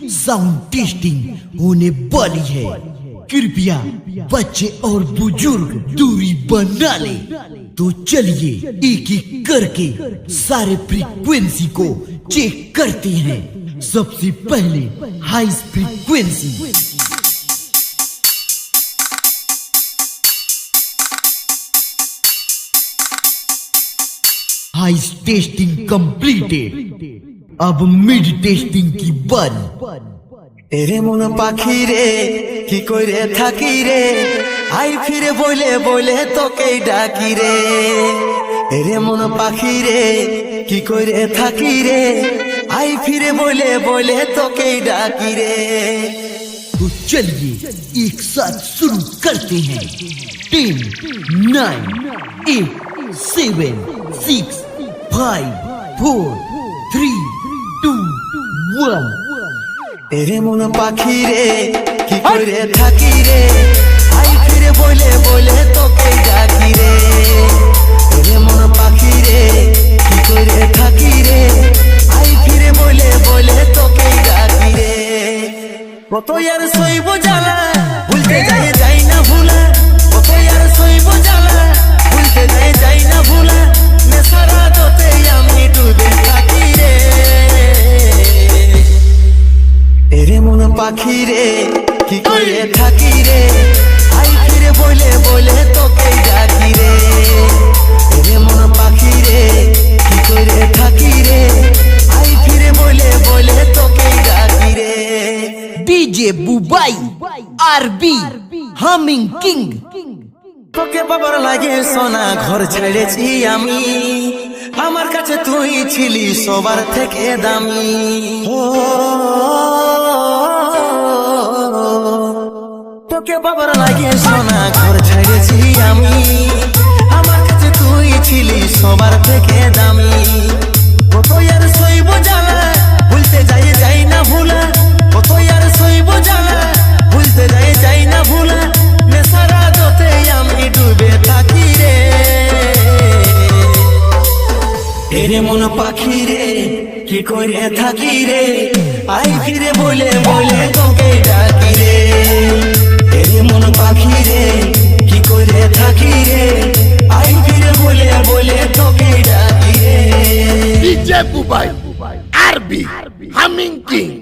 Sound testing होने वाली है। कृपया बच्चे और बुजुर्ग दूरी बना ले। तो चलिए एक एक करके सारे फ्रीक्वेंसी को चेक करते हैं। सबसे पहले high frequency. High testing completed. अब मिड टेस्टिंग की बारी। এরে মন পাখি রে কি করে থাকি রে, আই ফিরে বলে বলে তোকে ডাকি রে। এরে মন পাখি রে কি করে থাকি রে, আই ফিরে বলে বলে তোকে ডাকি রে। तो चलिए एक साथ शुरू करते हैं। 10, 9, 8, 7, 6, 5, 4, 3, 2, 1। এরে মন পাখি রে কি করে থাকি রে, আই ফিরে বলে বলে তোকে ডাকি রে। এরে মন পাখি রে কি করে থাকি রে, আই ফিরে বলে বলে তোকে ডাকি রে। কত আর সইব জ্বালা ভুলতে যাই না ভুলা, কত আর সইব জ্বালা ভুলতে যাই না ভুলা। নেশারা তোতে আমি ডুবে থাকি রে। এরে মন পাখি রে কি করে থাকি রে, আই ফিরে বলে বলে তোকে ডাকি রে। এরে মন পাখি রে কি করে থাকি রে, আই ফিরে বলে বলে তোকে ডাকি রে। डीजे बुबाई आरबी হামিং কিং। তোকে বাবার লাগে সোনা ঘর ছেড়েছি আমি, আমার কাছে তুই ছিলি সবার থেকে দামি। তোকে বাবার লাগে সোনা ঘর ছেড়েছি আমি, আমার কাছে তুই ছিলি সবার থেকে দামি। কত আর সইব জ্বালা ভুলতে যাই না ভুলা, কত আর সইব জ্বালা ভুলতে যাই না ভুলা। নেশারা দোতে আমি ডুবে থাকি রে। এরে মন পাখি রে কি করে থাকি রে, আই ফিরে বলে বলে তোকে ডাকি রে। এরে মন পাখি রে কি করে থাকি রে, আই ফিরে বলে বলে তোকে ডাকি রে। DJ Bubai, RB, Humming King.